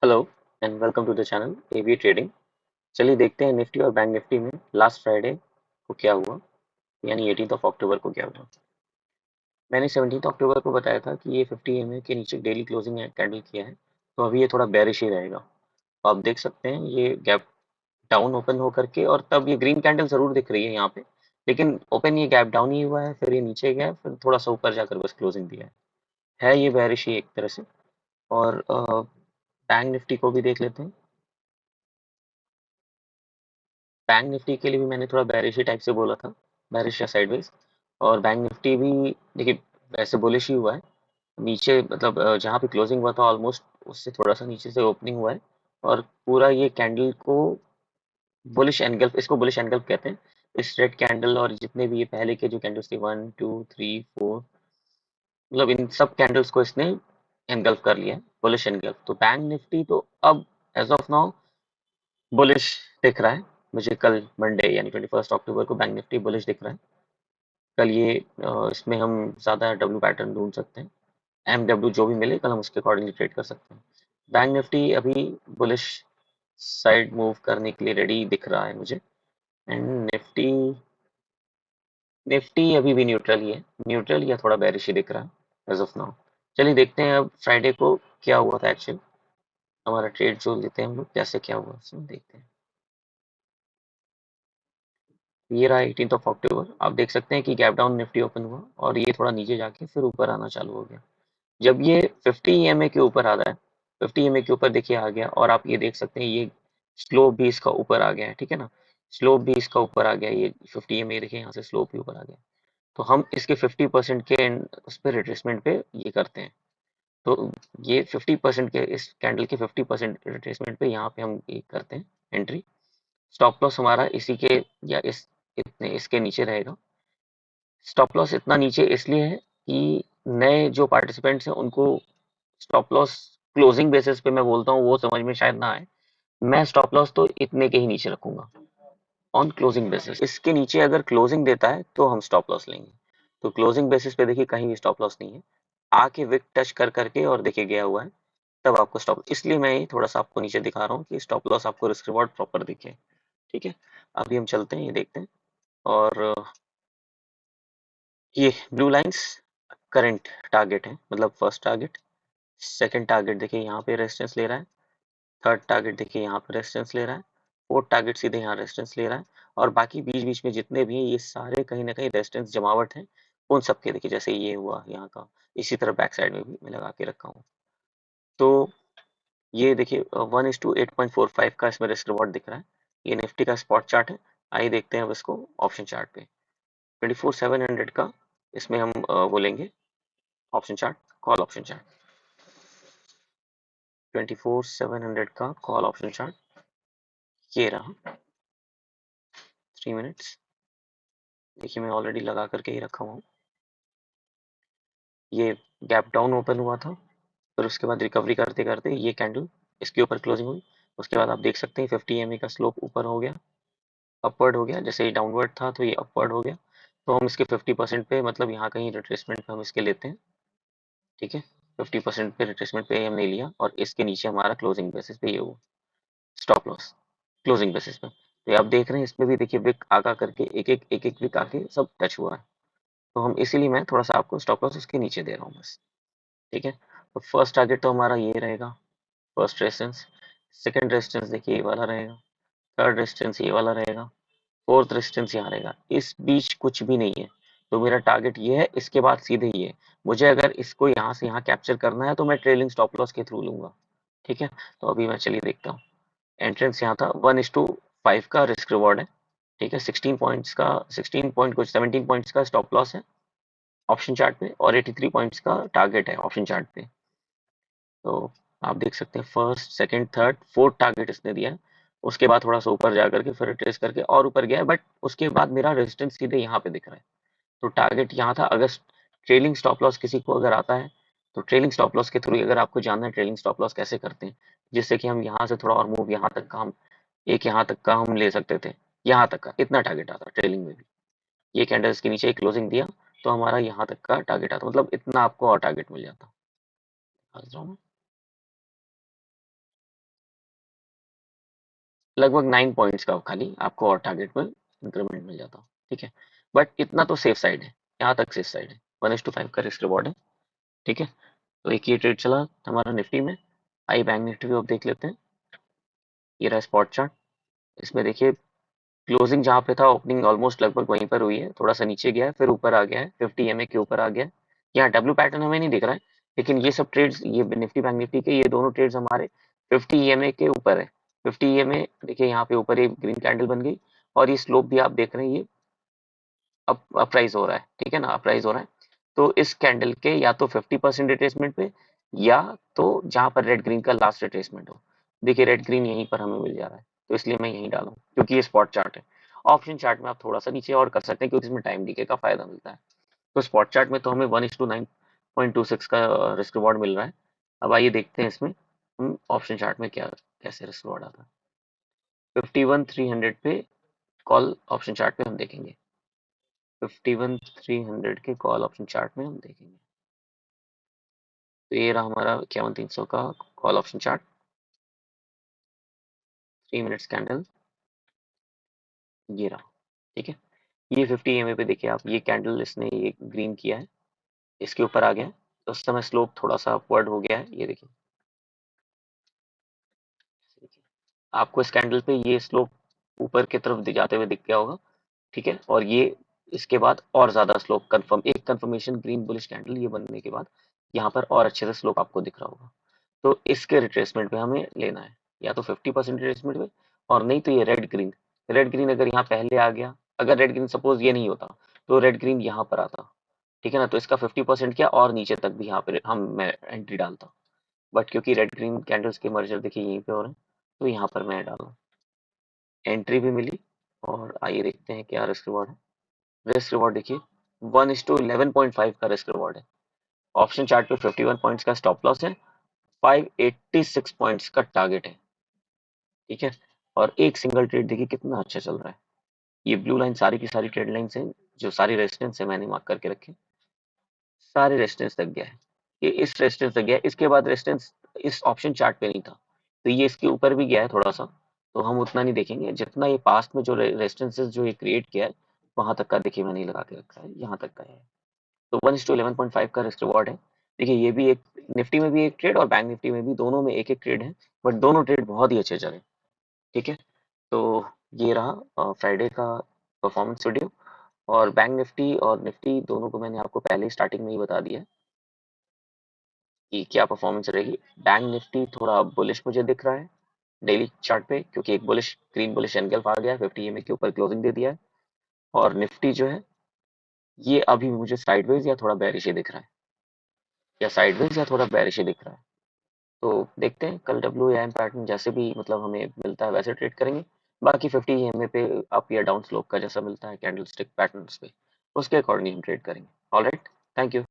Hello and welcome to the channel AV trading. चलिए देखते हैं निफ्टी और बैंक निफ्टी में लास्ट फ्राइडे को क्या हुआ, यानी 18 अक्टूबर को क्या हुआ। मैंने 17 अक्टूबर को बताया था कि ये 50 एमए के नीचे डेली क्लोजिंग कैंडल किया है, तो अभी ये थोड़ा बेरिश ही रहेगा। तो आप देख सकते हैं ये गैप डाउन ओपन होकर के, और तब ये ग्रीन कैंडल जरूर दिख रही है यहाँ पे, लेकिन ओपन ये गैप डाउन ही हुआ है, फिर ये नीचे गया, फिर थोड़ा सा ऊपर जाकर बस क्लोजिंग दिया है ये बेरिश ही एक तरह से। और बैंक निफ्टी को भी देख लेते हैं। बैंक निफ्टी के लिए भी मैंने थोड़ा बेरिश टाइप से बोला था, बेरिश या साइडवेज। और बैंक निफ्टी भी देखिए वैसे बुलिश ही हुआ है। नीचे मतलब जहाँ पे क्लोजिंग हुआ था ऑलमोस्ट उससे थोड़ा सा नीचे से ओपनिंग हुआ है, और पूरा ये कैंडल को बुलिश एनगल्फ, इसको बुलिश एनगल्फ कहते हैं। इस रेड कैंडल और जितने भी ये पहले के जो कैंडल्स थे 1 2 3 4, मतलब इन सब कैंडल्स को इसने एनगल्फ कर लिया है, बुलिश एनगल्फ। तो बैंक निफ्टी तो अब एज ऑफ नाउ बुलिश दिख रहा है मुझे। कल मंडे यानी 21 अक्टूबर को बैंक निफ्टी बुलिश दिख रहा है। कल ये इसमें हम ज़्यादा डब्ल्यू पैटर्न ढूंढ सकते हैं, एम डब्ल्यू जो भी मिले कल हम उसके अकॉर्डिंगली ट्रेड कर सकते हैं। बैंक निफ्टी अभी बुलिश साइड मूव करने के लिए रेडी दिख रहा है मुझे। एंड निफ्टी निफ्टी अभी भी न्यूट्रल ही है, न्यूट्रल या थोड़ा बेरिश ही दिख रहा है एज ऑफ नाउ। चलिए देखते हैं अब फ्राइडे को क्या हुआ था एक्चुअल। हमारा ट्रेड जो लेते हैं हम लोग कैसे क्या हुआ उसमें देखते हैं। ये रहा 18 अक्टूबर। आप देख सकते हैं कि गैप डाउन निफ्टी ओपन हुआ और ये थोड़ा नीचे जाके फिर ऊपर आना चालू हो गया। जब ये 50 ईएमए के ऊपर आ रहा है, 50 ईएमए के ऊपर देखिए आ गया, और आप ये देख सकते हैं ये स्लोप भी इसका ऊपर आ गया है, ठीक है ना। स्लोप भी इसका ऊपर आ गया, ये 50 ईएमए देखिए यहाँ से स्लोप भी ऊपर आ गया। तो हम इसके 50% के उस पर रिट्रेसमेंट पे ये करते हैं। तो ये 50% के इस कैंडल के 50% रिट्रेसमेंट पे यहाँ पे हम ये करते हैं एंट्री। स्टॉप लॉस हमारा इसी के या इस इतने इसके नीचे रहेगा। स्टॉप लॉस इतना नीचे इसलिए है कि नए जो पार्टिसिपेंट्स हैं उनको स्टॉप लॉस क्लोजिंग बेसिस पे मैं बोलता हूँ वो समझ में शायद ना आए। मैं स्टॉप लॉस तो इतने के ही नीचे रखूंगा ऑन क्लोजिंग बेसिस। इसके नीचे अगर क्लोजिंग देता है तो हम स्टॉप लॉस लेंगे। तो क्लोजिंग बेसिस पे देखिए कहीं भी स्टॉप लॉस नहीं है। आके विक टच कर करके और देखिए गया हुआ है, तब आपको स्टॉप, इसलिए मैं ये थोड़ा सा आपको नीचे दिखा रहा हूँ कि स्टॉप लॉस आपको रिस्क रिवॉर्ड प्रॉपर दिखे। ठीक है, अभी हम चलते हैं ये देखते हैं। और ये ब्लू लाइंस करंट टारगेट है, मतलब फर्स्ट टारगेट। सेकंड टारगेट देखिए यहाँ पे रेजिस्टेंस ले रहा है। थर्ड टारगेट देखिए यहाँ पे रेजिस्टेंस ले रहा है। फोर्थ टारगेट सीधे यहाँ रेजिस्टेंस ले रहा है। और बाकी बीच बीच में जितने भी हैं ये सारे कहीं ना कहीं रेजिस्टेंस जमावट है। उन सबके देखिए जैसे ये हुआ यहाँ का, इसी तरह बैक साइड में भी मैं लगा के रखा हूँ। तो ये देखिए 1:8.45 का इसमें रिस्क रिवॉर्ड दिख रहा है। ये निफ्टी का स्पॉट चार्ट है। आइए देखते हैं अब इसको ऑप्शन चार्ट पे। 24,700 का इसमें हम वो लेंगे option chart, call option chart. 24,700 का कॉल ऑप्शन चार्ट ये रहा। 3 मिनट्स देखिए मैं ऑलरेडी लगा करके ही रखा हुआ हूँ। ये गैप डाउन ओपन हुआ था, फिर उसके बाद रिकवरी करते करते ये कैंडल इसके ऊपर क्लोजिंग हुई। उसके बाद आप देख सकते हैं 50 एमए का स्लोप ऊपर हो गया, अपवर्ड हो गया। जैसे ये डाउनवर्ड था तो ये अपवर्ड हो गया। तो हम इसके 50% पे, मतलब यहाँ कहीं रिट्रेसमेंट पे हम इसके लेते हैं। ठीक है, 50% पे रिट्रेसमेंट पे हमने लिया, और इसके नीचे हमारा क्लोजिंग बेसिस पे ये हुआ स्टॉप लॉस क्लोजिंग बेसिस पे। तो ये आप देख रहे हैं इसमें भी देखिए विक आगा करके एक एक विक आके सब टच हुआ है। तो हम इसीलिए मैं थोड़ा सा आपको स्टॉप लॉस उसके नीचे दे रहा हूँ बस। ठीक है, तो फर्स्ट टारगेट तो हमारा ये रहेगा, फर्स्ट रेजिस्टेंस। सेकंड रेजिस्टेंस देखिए ये वाला रहेगा। थर्ड रेजिस्टेंस ये वाला रहेगा। फोर्थ रेजिस्टेंस यहाँ रहेगा। इस बीच कुछ भी नहीं है। तो मेरा टारगेट ये है, इसके बाद सीधे ये है। मुझे अगर इसको यहाँ से यहाँ कैप्चर करना है तो मैं ट्रेलिंग स्टॉप लॉस के थ्रू लूंगा। ठीक है, तो अभी मैं चलिए देखता हूँ। एंट्रेंस यहाँ था 1:5 का रिस्क रिवॉर्ड है। ठीक है, 16 पॉइंट्स का, 16 पॉइंट कुछ 17 पॉइंट्स का स्टॉप लॉस है ऑप्शन चार्ट पे, और 83 पॉइंट्स का टारगेट है ऑप्शन चार्ट पे। तो आप देख सकते हैं first second third fourth target इसने दिया है। उसके बाद थोड़ा सा ऊपर जा करके फिर ट्रेस करके और ऊपर गया है, बट उसके बाद मेरा रेजिस्टेंस सीधे यहाँ पे दिख रहा है। तो टारगेट यहाँ था। अगर ट्रेलिंग स्टॉप लॉस किसी को अगर आता है तो ट्रेलिंग स्टॉप लॉस के थ्रू, अगर आपको जानना है ट्रेलिंग स्टॉप लॉस कैसे करते हैं, जिससे कि हम यहाँ से थोड़ा और मूव यहाँ तक का हम एक यहाँ तक का हम ले सकते थे, यहाँ तक का इतना टारगेट आता ट्रेलिंग में भी। ये कैंडल्स के नीचे एक क्लोजिंग दिया तो हमारा यहाँ तक का टारगेट आता, मतलब इतना आपको और टारगेट मिल जाता। लगभग 9 पॉइंट्स का खाली आपको और टारगेट में इंक्रीमेंट मिल जाता, ठीक है। बट इतना तो सेफ साइड है, यहाँ तक सेफ साइड है, 1:5 का रिस्क रिवॉर्ड है, ठीक है। तो एक ये ट्रेड चला हमारा निफ्टी में। आई बैंक निफ्टी भी आप देख लेते हैं, ये रहा स्पॉट चार्ट। इसमें देखिए क्लोजिंग जहाँ पे था, ओपनिंग ऑलमोस्ट लगभग वहीं पर हुई है, थोड़ा सा नीचे गया है फिर ऊपर आ गया है, 50 EMA के ऊपर आ गया है। यहाँ डब्ल्यू पैटर्न हमें नहीं दिख रहा है, लेकिन ये सब ट्रेड्स, ये निफ्टी बैंक निफ्टी के ये दोनों ट्रेड्स हमारे 50 EMA के ऊपर है। 50 EMA देखिए यहाँ पे ऊपर एक ग्रीन कैंडल बन गई, और ये स्लोप भी आप देख रहे हैं, ये अपराइज हो रहा है, ठीक है ना, अपराइज हो रहा है। तो इस कैंडल के या तो 50% रिट्रेसमेंट पे, या तो जहां पर रेड ग्रीन का लास्ट रिट्रेसमेंट हो। देखिए रेड ग्रीन यहीं पर हमें मिल जा रहा है, तो इसलिए मैं यहीं डालूं, क्योंकि ये स्पॉट चार्ट है। ऑप्शन चार्ट में आप थोड़ा सा नीचे और कर सकते हैं, क्योंकि इसमें टाइम डीके का फायदा मिलता है। तो स्पॉट चार्ट में तो हमें 1:9.26 का रिस्क रिवॉर्ड मिल रहा है। अब आइए देखते हैं इसमें हम ऑप्शन चार्ट में क्या कैसे रिस्क रिवॉर्ड आता है। 51,300 पे कॉल ऑप्शन चार्ट पे हम देखेंगे, 51,300 के कॉल ऑप्शन चार्ट में हम देखेंगे। तो ये रहा हमारा 51,300 का call option chart, 3 minutes candle, ये रहा, ठीक है। ये 50 EMA पे देखिए आप, ये कैंडल इसने ये ग्रीन किया है, इसके ऊपर आ गया है, तो उस समय स्लोप थोड़ा सा अपवर्ड हो गया है, ये देखिए। आपको इस कैंडल पे ये स्लोप ऊपर की तरफ जाते हुए दिख गया होगा, ठीक है। और ये इसके बाद और ज्यादा स्लोप कंफर्म, एक कंफर्मेशन ग्रीन बुलिश कैंडल ये बनने के बाद यहाँ पर और अच्छे से स्लोप आपको दिख रहा होगा। तो इसके रिट्रेसमेंट पे हमें लेना है, या तो 50% रिट्रेसमेंट पे, और नहीं तो ये रेड ग्रीन। रेड ग्रीन अगर यहाँ पहले आ गया, अगर रेड ग्रीन सपोज ये नहीं होता, तो रेड ग्रीन यहाँ पर आता, ठीक है ना, तो इसका 50% क्या और नीचे तक भी यहाँ पे हम मैं एंट्री डालता। बट क्योंकि रेड ग्रीन कैंडल्स के मर्जर देखिए यहीं पे हो रहे हैं, तो यहाँ पर मैं डाला, एंट्री भी मिली। और आइए देखते हैं क्या रिस्क रिवॉर्ड है। रिस्क रिवॉर्ड देखिए 1:11.5 का रिस्क रिवॉर्ड है। ऑप्शन चार्ट पे 51 पॉइंट्स का स्टॉप लॉस है, 586 पॉइंट्स का टारगेट है, ठीक है। और एक सिंगल ट्रेड देखिए कितना अच्छा चल रहा है। ये ब्लू लाइन सारी की सारी ट्रेड लाइंस हैं, जो सारी रेजिस्टेंस है मैंने मार्क करके रखे, सारे रेजिस्टेंस तक गया है। ये इस रेजिस्टेंस तक गया है, इसके बाद रेजिस्टेंस इस ऑप्शन चार्ट पे नहीं था, तो ये इसके ऊपर भी गया है थोड़ा सा, तो हम उतना नहीं देखेंगे। जितना ये पास्ट में जो रेजिस्टेंसेस जो ये क्रिएट किया है, वहां तक का देखिए मैंने लगा के रखा है, यहाँ तक का है। तो 1:11.5 का रिस्क रिवॉर्ड है। देखिए ये भी एक, निफ्टी में भी एक ट्रेड और बैंक निफ्टी में भी, दोनों में एक एक ट्रेड है, बट दोनों ट्रेड बहुत ही अच्छे चले, ठीक है। तो ये रहा फ्राइडे का परफॉर्मेंस वीडियो। और बैंक निफ्टी और निफ्टी दोनों को मैंने आपको पहले ही स्टार्टिंग में ही बता दिया है कि क्या परफॉर्मेंस रहेगी। बैंक निफ्टी थोड़ा बुलिश मुझे दिख रहा है डेली चार्ट पे, क्योंकि एक बुलिश ग्रीन बुलिश एनगल्फ आ गया है, 50 EMA के ऊपर क्लोजिंग दे दिया है। और निफ्टी जो है ये अभी मुझे साइडवेज या थोड़ा बेरिश ही दिख रहा है, या साइडवेज या थोड़ा बेरिश ही दिख रहा है। तो देखते हैं कल WAM पैटर्न जैसे भी मतलब हमें मिलता है वैसे ट्रेड करेंगे। बाकी 50 EMA पे अप या डाउन स्लोप का जैसा मिलता है कैंडल स्टिक पैटर्न्स पे, उसके अकॉर्डिंग हम ट्रेड करेंगे। Alright, thank you.